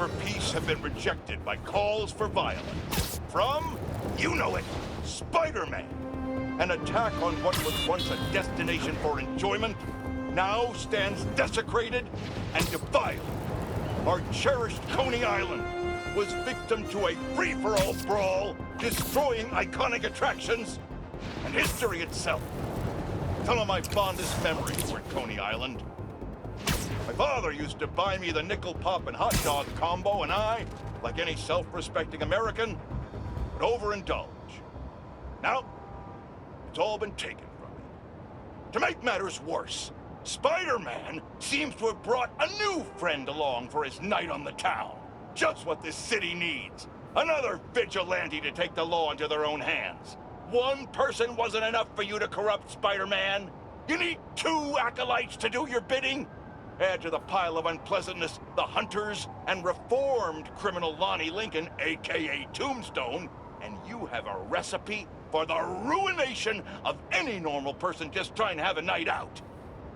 for peace have been rejected by calls for violence. From, you know it, Spider-Man. An attack on what was once a destination for enjoyment now stands desecrated and defiled. Our cherished Coney Island was victim to a free-for-all brawl, destroying iconic attractions and history itself. Some of my fondest memories were at Coney Island. My father used to buy me the nickel pop and hot dog combo, and I, like any self-respecting American, would overindulge. Now, it's all been taken from me. To make matters worse, Spider-Man seems to have brought a new friend along for his night on the town. Just what this city needs. Another vigilante to take the law into their own hands. One person wasn't enough for you to corrupt Spider-Man. You need two acolytes to do your bidding. Add to the pile of unpleasantness the hunters and reformed criminal Lonnie Lincoln, aka Tombstone, and you have a recipe for the ruination of any normal person just trying to have a night out.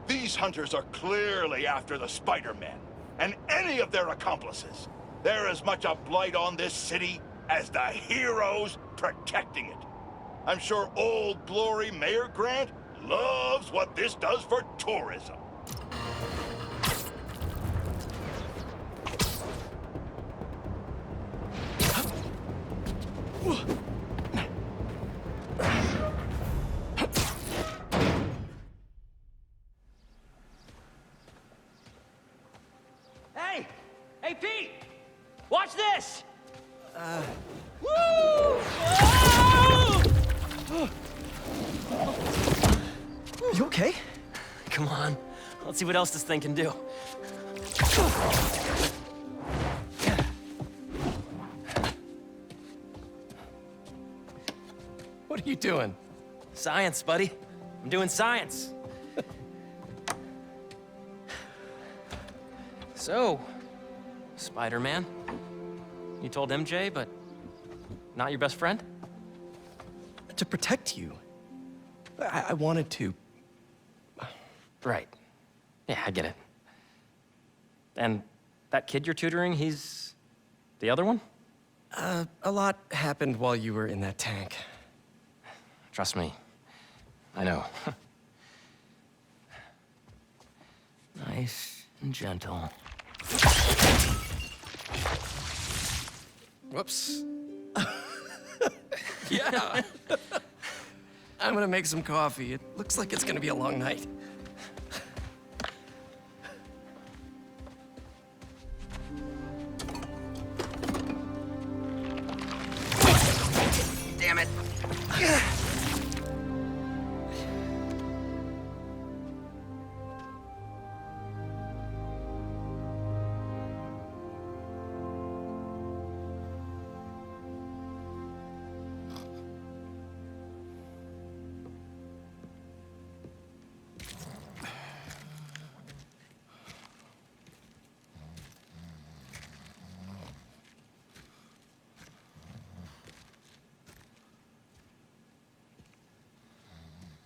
These hunters are clearly after the Spider-Men, and any of their accomplices. They're as much a blight on this city as the heroes protecting it. I'm sure Old Glory Mayor Grant loves what this does for tourism. Hey! Hey, Pete! Watch this! Woo! Oh! You okay? Come on. Let's see what else this thing can do. What are you doing? Science, buddy. I'm doing science. So, Spider-Man, you told MJ, but not your best friend? To protect you. I wanted to. Right. Yeah, I get it. And that kid you're tutoring, he's the other one? A lot happened while you were in that tank. Trust me, I know. Nice and gentle. Whoops. Yeah. I'm gonna make some coffee. It looks like it's gonna be a long night. Damn it.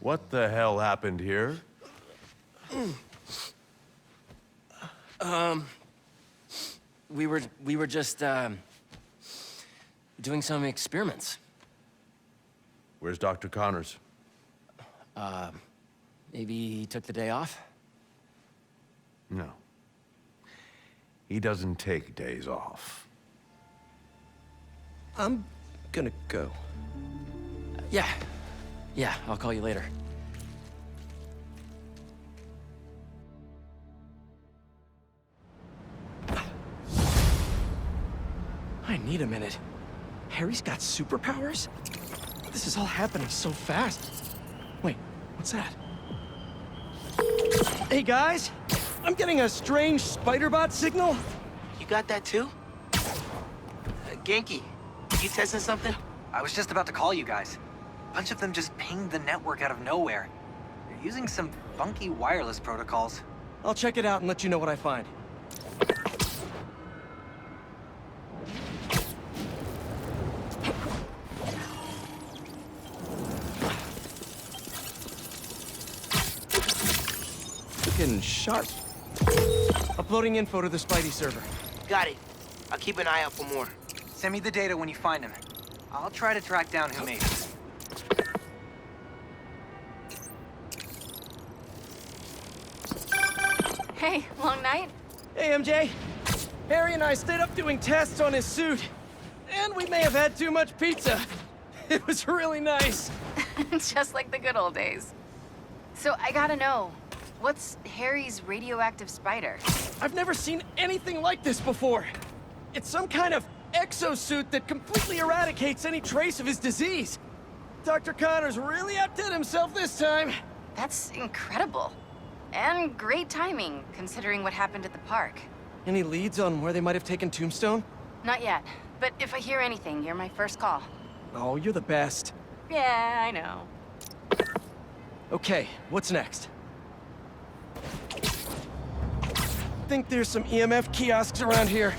What the hell happened here? We were just, doing some experiments. Where's Dr. Connors? Maybe he took the day off? No. He doesn't take days off. I'm gonna go. Yeah, I'll call you later. I need a minute. Harry's got superpowers? This is all happening so fast. Wait, what's that? Hey guys, I'm getting a strange spider-bot signal. You got that too? Genki, you testing something? I was just about to call you guys. A bunch of them just pinged the network out of nowhere. They're using some funky wireless protocols. I'll check it out and let you know what I find. Looking sharp. Uploading info to the Spidey server. Got it. I'll keep an eye out for more. Send me the data when you find him. I'll try to track down who made it. Hey, long night? Hey, MJ. Harry and I stayed up doing tests on his suit. And we may have had too much pizza. It was really nice. Just like the good old days. So I gotta know, what's Harry's radioactive spider? I've never seen anything like this before. It's some kind of exosuit that completely eradicates any trace of his disease. Dr. Connors really outdid himself this time. That's incredible. And great timing, considering what happened at the park. Any leads on where they might have taken Tombstone? Not yet, but if I hear anything, you're my first call. Oh, you're the best. Yeah, I know. Okay, what's next? Think there's some EMF kiosks around here.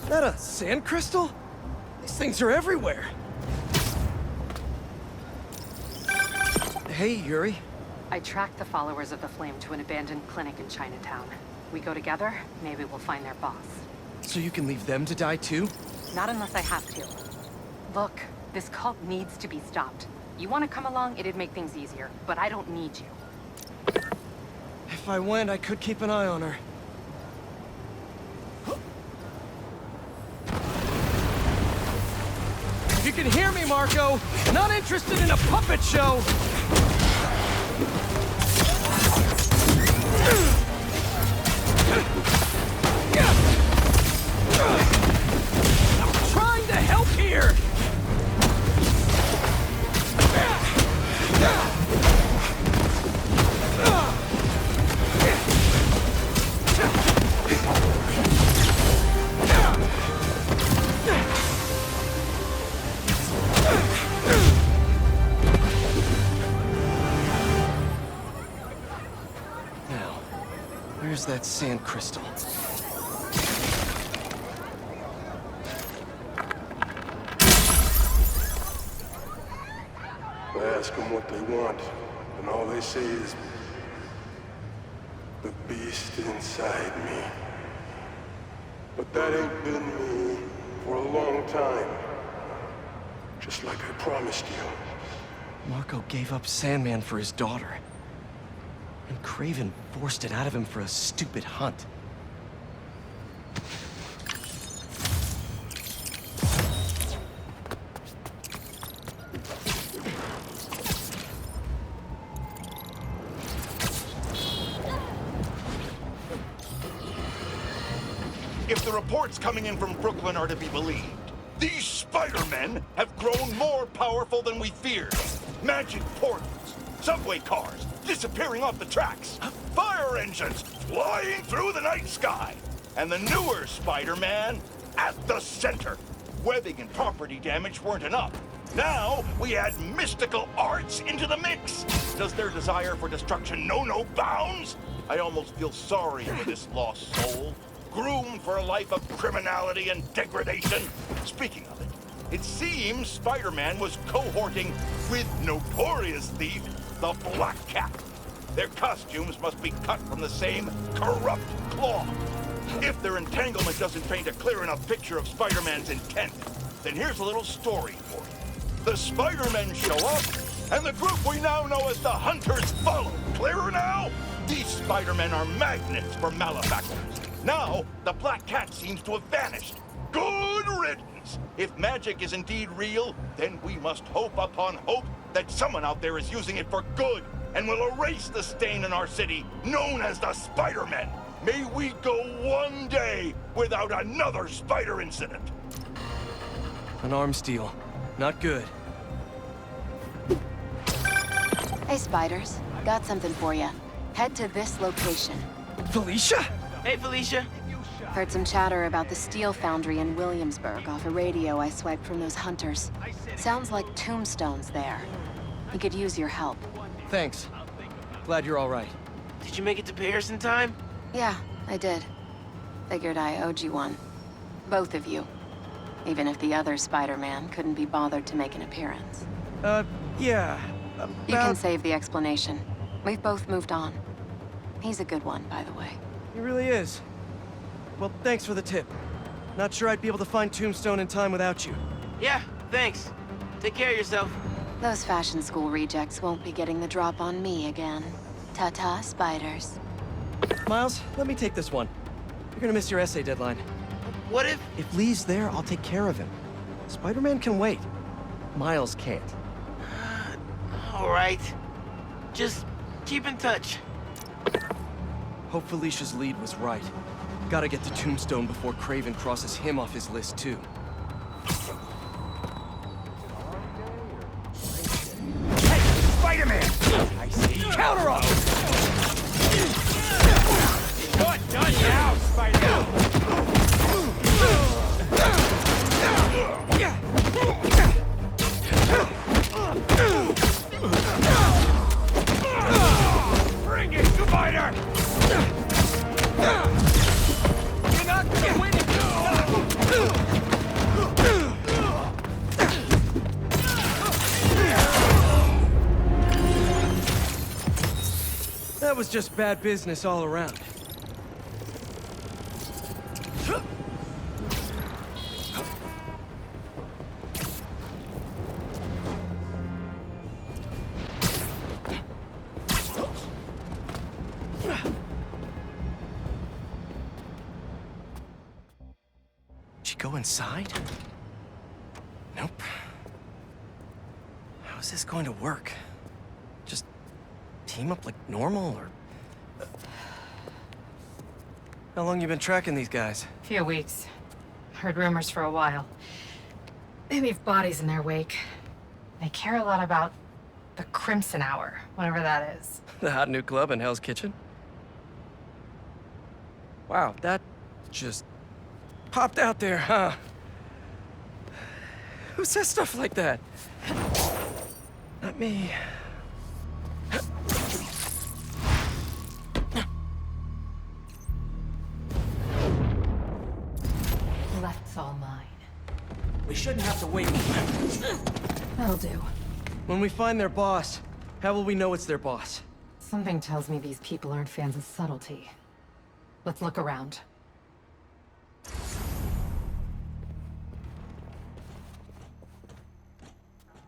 That a sand crystal? These things are everywhere. Hey, Yuri. I tracked the followers of the Flame to an abandoned clinic in Chinatown. We go together, maybe we'll find their boss. So you can leave them to die too? Not unless I have to. Look, this cult needs to be stopped. You want to come along, it'd make things easier, but I don't need you. If I went, I could keep an eye on her. If you can hear me, Marco, not interested in a puppet show! I'm trying to help here! Now, where's that sand crystal? I ask them what they want, and all they say is, the beast inside me. But that ain't been me for a long time. Just like I promised you. Marco gave up Sandman for his daughter. And Craven forced it out of him for a stupid hunt. If the reports coming in from Brooklyn are to be believed, these Spider-Men have grown more powerful than we feared. Magic portals, subway cars disappearing off the tracks, fire engines flying through the night sky, and the newer Spider-Man at the center. Webbing and property damage weren't enough. Now we add mystical arts into the mix. Does their desire for destruction know no bounds? I almost feel sorry for this lost soul, groomed for a life of criminality and degradation. Speaking of it, it seems Spider-Man was cohorting with notorious thief, the Black Cat. Their costumes must be cut from the same corrupt cloth. If their entanglement doesn't paint a clear enough picture of Spider-Man's intent, then here's a little story for you. The Spider-Men show up, and the group we now know as the Hunters follow. Clearer now? These Spider-Men are magnets for malefactors. Now, the Black Cat seems to have vanished. Good riddance! If magic is indeed real, then we must hope upon hope that someone out there is using it for good and will erase the stain in our city known as the Spider-Men. May we go one day without another spider incident. An arms deal. Not good. Hey, Spiders. Got something for you. Head to this location. Felicia? Hey, Felicia. Heard some chatter about the steel foundry in Williamsburg off a radio I swiped from those hunters. Sounds like Tombstone's there. He could use your help. Thanks. Glad you're all right. Did you make it to Paris in time? Yeah, I did. Figured I owed you one. Both of you. Even if the other Spider-Man couldn't be bothered to make an appearance. Yeah. You can save the explanation. We've both moved on. He's a good one, by the way. He really is. Well, thanks for the tip. Not sure I'd be able to find Tombstone in time without you. Yeah, thanks. Take care of yourself. Those fashion school rejects won't be getting the drop on me again. Ta-ta, spiders. Miles, let me take this one. You're gonna miss your essay deadline. What if... If Lee's there, I'll take care of him. Spider-Man can wait. Miles can't. All right. Just keep in touch. Hope Felicia's lead was right. Gotta get to Tombstone before Craven crosses him off his list, too. Spider-Man! I see. Counter off! Good, done now, Spider-Man! Bring it, Spider! You're not gonna win it! That was just bad business all around. Did she go inside? Nope. How is this going to work? Just team up like normal, or... How long you been tracking these guys? Few weeks. Heard rumors for a while. They leave bodies in their wake. They care a lot about the Crimson Hour, whatever that is. The hot new club in Hell's Kitchen? Wow, that just popped out there, huh? Who says stuff like that? Not me. Left's all mine. We shouldn't have to wait. That'll do. When we find their boss, how will we know it's their boss? Something tells me these people aren't fans of subtlety. Let's look around.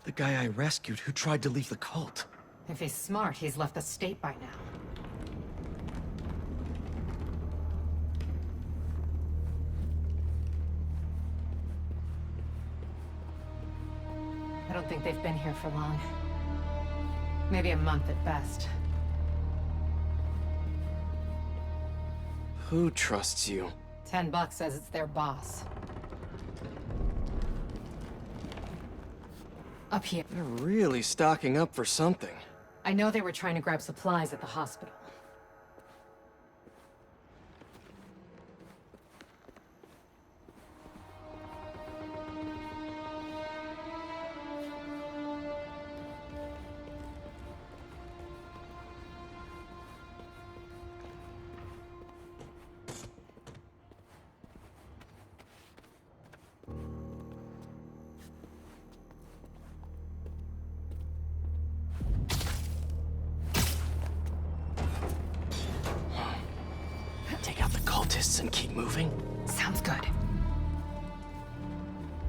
The guy I rescued who tried to leave the cult. If he's smart, he's left the state by now. I don't think they've been here for long. Maybe a month at best. Who trusts you? $10 says it's their boss. Up here. They're really stocking up for something. I know they were trying to grab supplies at the hospital. Take out the cultists and keep moving? Sounds good.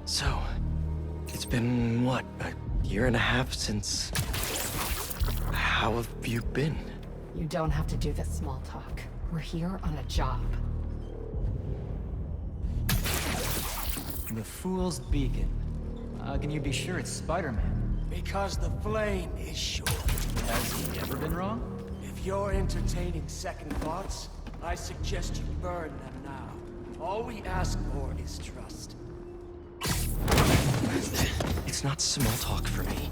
So, it's been, what, a year and a half since... How have you been? You don't have to do this small talk. We're here on a job. The Fool's Beacon. How can you be sure it's Spider-Man? Because the flame is sure. Has he ever been wrong? If you're entertaining second thoughts, I suggest you burn them now. All we ask for is trust. It's not small talk for me.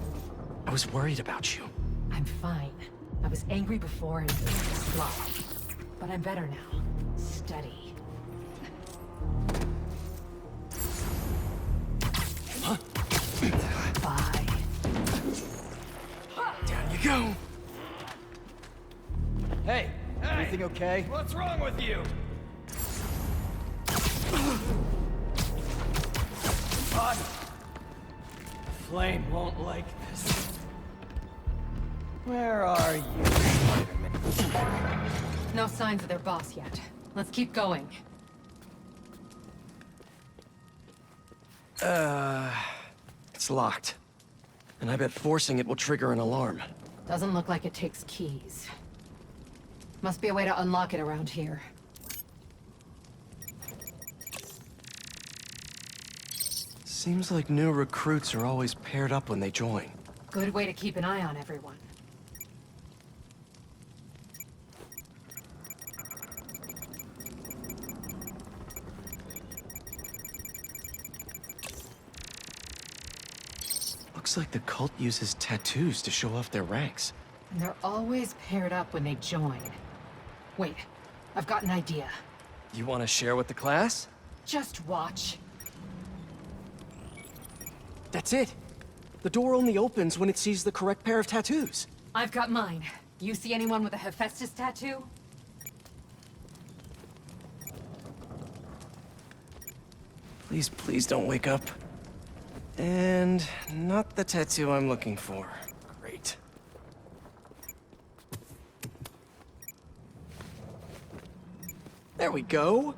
I was worried about you. I'm fine. I was angry before and slow. But I'm better now. Steady. Bye. Down you go. Hey, everything okay? What's wrong with you? Flame won't like this. Where are you, Spider-Man? No signs of their boss yet. Let's keep going. It's locked. And I bet forcing it will trigger an alarm. Doesn't look like it takes keys. Must be a way to unlock it around here. Seems like new recruits are always paired up when they join. Good way to keep an eye on everyone. Looks like the cult uses tattoos to show off their ranks. And they're always paired up when they join. Wait, I've got an idea. You want to share with the class? Just watch. That's it. The door only opens when it sees the correct pair of tattoos. I've got mine. You see anyone with a Hephaestus tattoo? Please, please don't wake up. And not the tattoo I'm looking for. Great. There we go.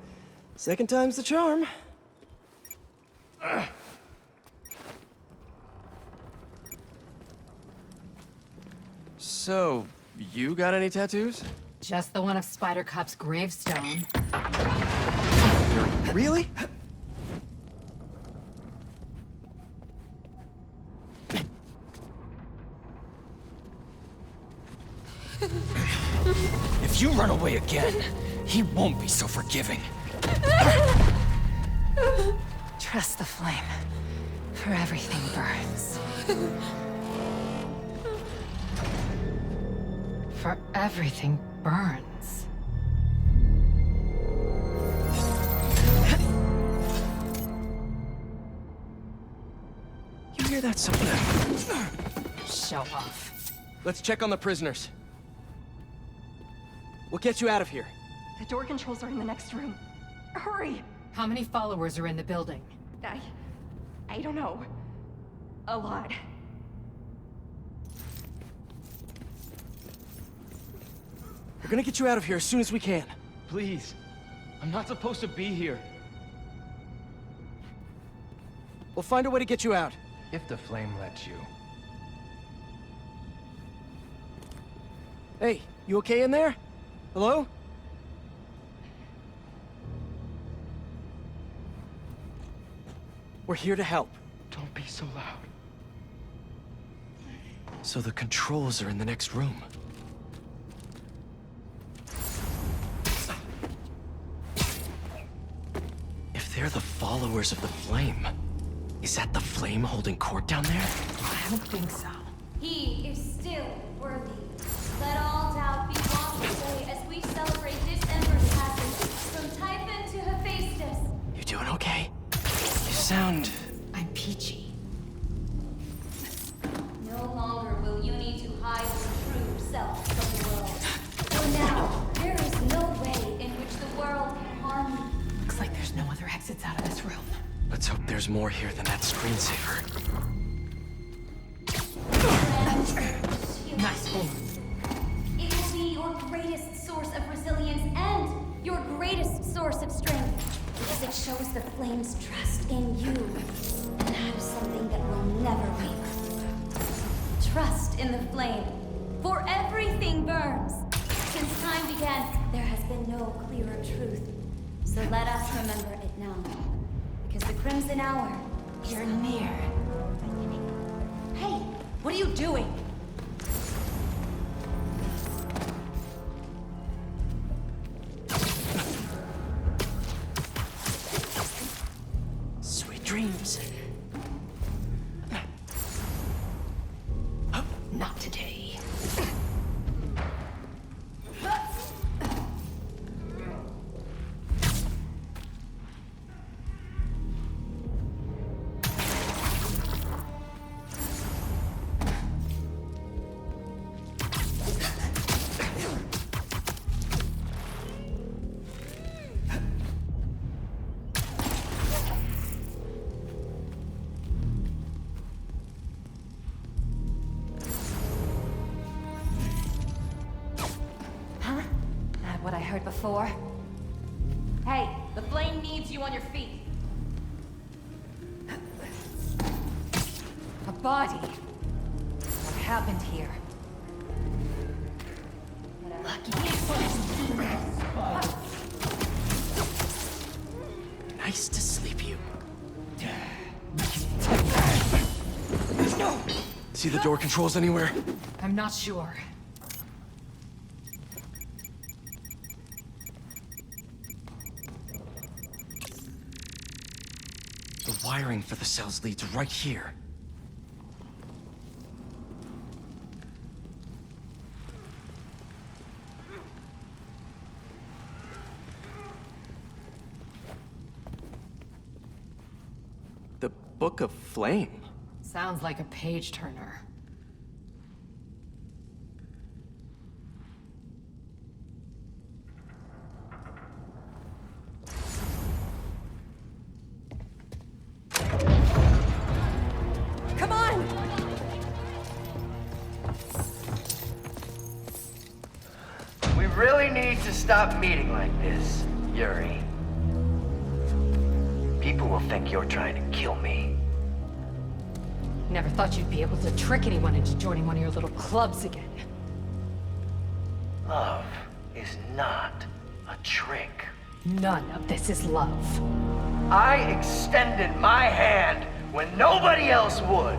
Second time's the charm. So, you got any tattoos? Just the one of Spider Cop's gravestone. Really? If you run away again, he won't be so forgiving. Trust the flame, for everything burns. For everything burns. You hear that somewhere? Show off. Let's check on the prisoners. We'll get you out of here. The door controls are in the next room. Hurry! How many followers are in the building? I don't know. A lot. We're gonna get you out of here as soon as we can. Please. I'm not supposed to be here. We'll find a way to get you out. If the flame lets you. Hey, you okay in there? Hello? We're here to help. Don't be so loud. So the controls are in the next room. If they're the followers of the flame, is that the flame holding court down there? I don't think so. He is still worthy. Let all doubt be washed away as we celebrate this Emperor's passage from Typhon to Hephaestus. You doing okay? You sound... I'm peachy. No longer will you need to hide your true self from the world. For now, there is no way in which the world can harm you. Looks like there's no other exits out of this room. Let's hope there's more here than that screensaver. Nice one. It will be your greatest source of resilience and your greatest source of strength, because it shows the flame's trust in you. And that is something that will never waver. Trust in the flame, for everything burns. Since time began, there has been no clearer truth. So let us remember it now, because the Crimson Hour is near. Hey, what are you doing? Sweet dreams. Not today. What I heard before. Hey, the flame needs you on your feet. body. What happened here? Nice to sleep you. See the door controls anywhere? I'm not sure. The wiring for the cells leads right here. The Book of Flame. Sounds like a page turner. Come on! We really need to stop meeting like this, Yuri. People will think you're trying to kill me. Never thought you'd be able to trick anyone into joining one of your little clubs again. Love is not a trick. None of this is love. I extended my hand when nobody else would.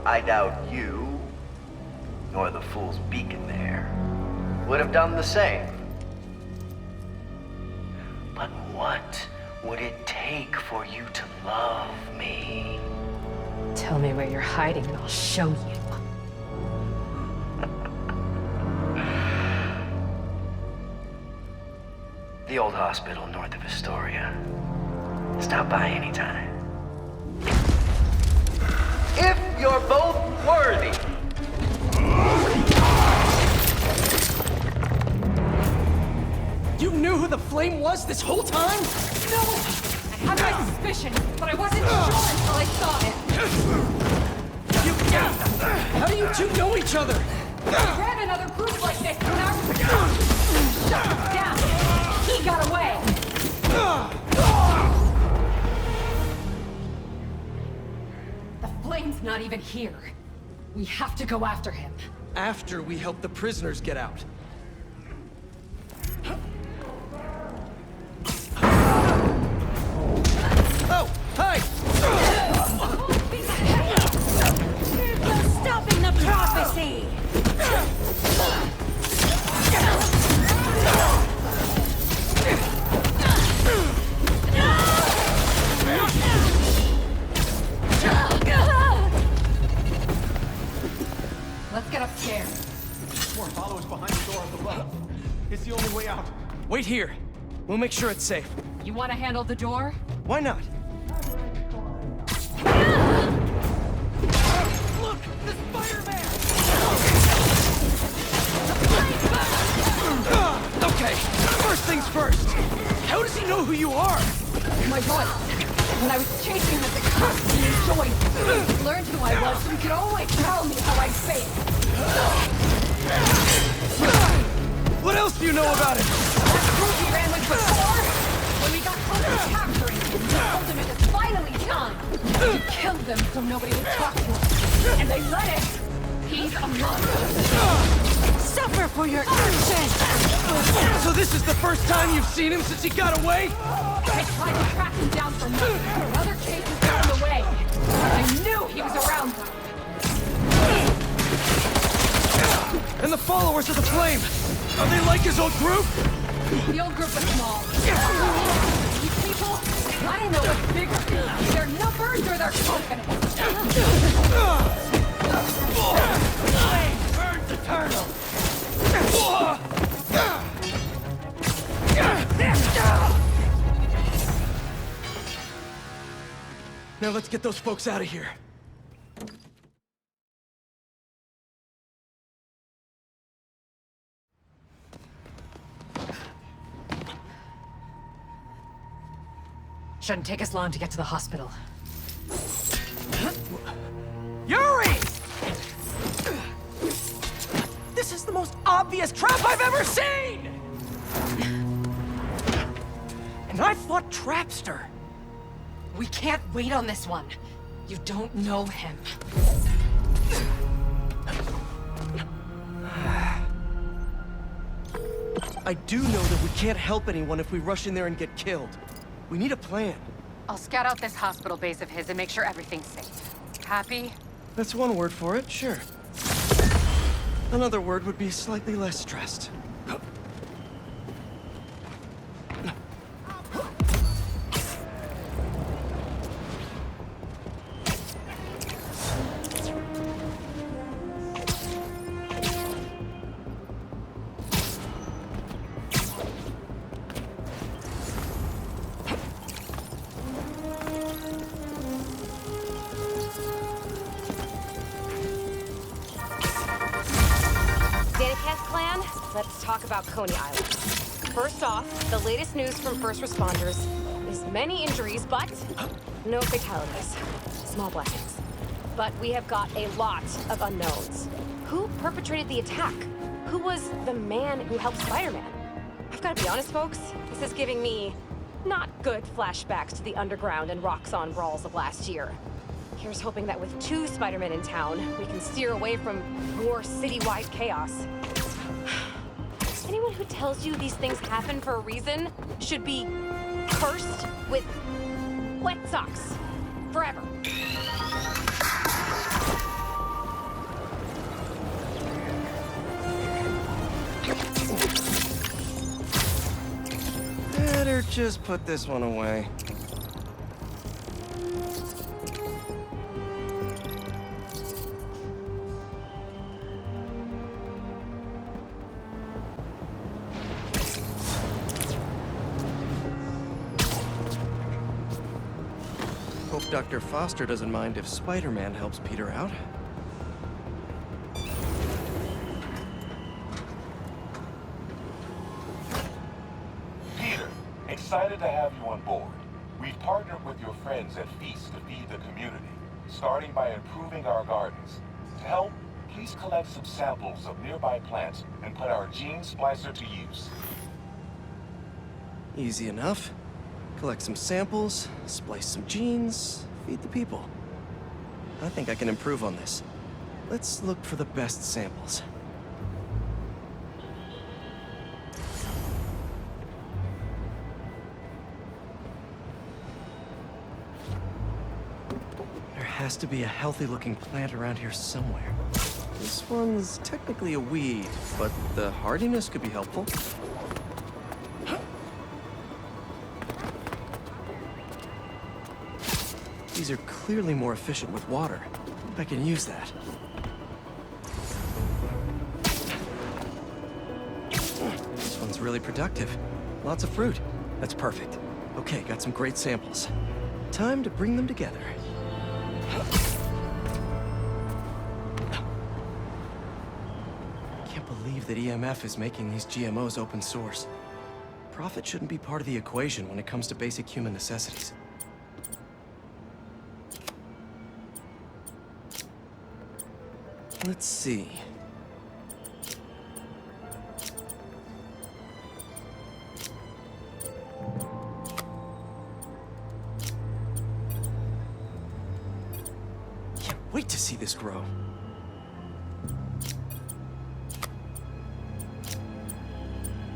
I doubt you, nor the Fool's Beacon there, would have done the same. But what would it take for you to love me? Tell me where you're hiding and I'll show you. The old hospital north of Astoria. Stop by anytime. If you're both worthy. You knew who the Flame was this whole time? No! I had my suspicions, but I wasn't sure until I saw him. How do you two know each other? I ran another group like this when I was shut him down. He got away. The Flame's not even here. We have to go after him. After we help the prisoners get out. Oh, hi! There's no stopping the prophecy! Let's get upstairs. Follow us behind the door up above. It's the only way out. Wait here. We'll make sure it's safe. You want to handle the door? Why not? Look! The Spider-Man! Okay, first things first. How does he know who you are? My voice. When I was chasing him at the cops, he enjoyed it. He learned who I was, so he could always tell me how I failed. What else do you know about him? That group he ran with before? When we got close to capturing him, we told him it was finally time. He killed them so nobody would talk to him. And they let it. He's a monster. Suffer for your actions! So this is the first time you've seen him since he got away? I tried to track him down for months, but other cases got in the way. I knew he was around them. And the followers of the Flame, are they like his old group? The old group was small. These people, I don't know what's bigger. Their numbers or their confidence. Flame burns eternal! Now let's get those folks out of here. Shouldn't take us long to get to the hospital. Yuri! This is the most obvious trap I've ever seen! And I fought Trapster. We can't wait on this one. You don't know him. I do know that we can't help anyone if we rush in there and get killed. We need a plan. I'll scout out this hospital base of his and make sure everything's safe. Happy? That's one word for it, sure. Another word would be slightly less stressed. Let's talk about Coney Island. First off, the latest news from first responders is many injuries, but no fatalities. Small blessings. But we have got a lot of unknowns. Who perpetrated the attack? Who was the man who helped Spider-Man? I've got to be honest, folks, this is giving me not good flashbacks to the underground and Roxxon brawls of last year. Here's hoping that with 2 Spider-Men in town, we can steer away from more citywide chaos. Anyone who tells you these things happen for a reason should be cursed with wet socks forever. Better just put this one away. Hope Dr. Foster doesn't mind if Spider-Man helps Peter out. Peter, excited to have you on board. We've partnered with your friends at Feast to feed the community, starting by improving our gardens. To help, please collect some samples of nearby plants and put our gene splicer to use. Easy enough. Collect some samples, splice some genes, feed the people. I think I can improve on this. Let's look for the best samples. There has to be a healthy-looking plant around here somewhere. This one's technically a weed, but the hardiness could be helpful. These are clearly more efficient with water. I can use that. This one's really productive. Lots of fruit. That's perfect. Okay, got some great samples. Time to bring them together. Can't believe that EMF is making these GMOs open source. Profit shouldn't be part of the equation when it comes to basic human necessities. Let's see. Can't wait to see this grow.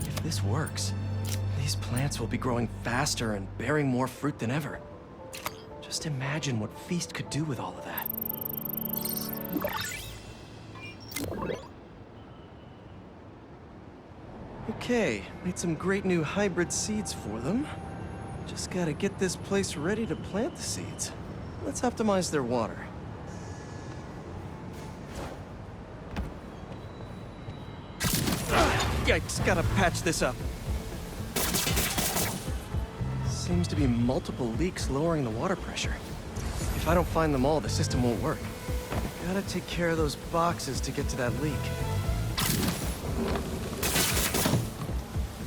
If this works, these plants will be growing faster and bearing more fruit than ever. Just imagine what Feast could do with all of that. Okay, made some great new hybrid seeds for them. Just gotta get this place ready to plant the seeds. Let's optimize their water. Yikes, gotta patch this up. Seems to be multiple leaks lowering the water pressure. If I don't find them all, the system won't work. Gotta take care of those boxes to get to that leak.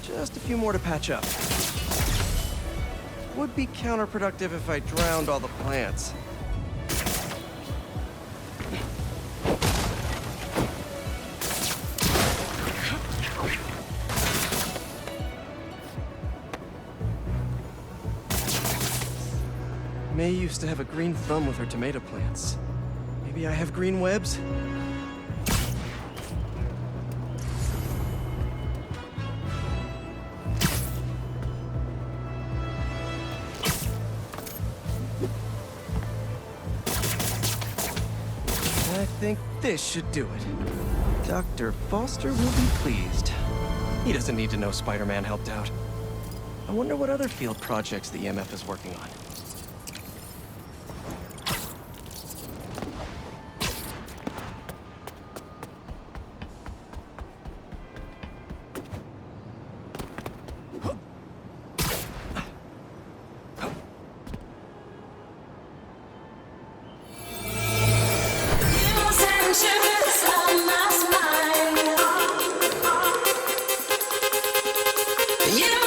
Just a few more to patch up. Would be counterproductive if I drowned all the plants. May used to have a green thumb with her tomato plants. Maybe I have green webs? I think this should do it. Dr. Foster will be pleased. He doesn't need to know Spider-Man helped out. I wonder what other field projects the EMF is working on. You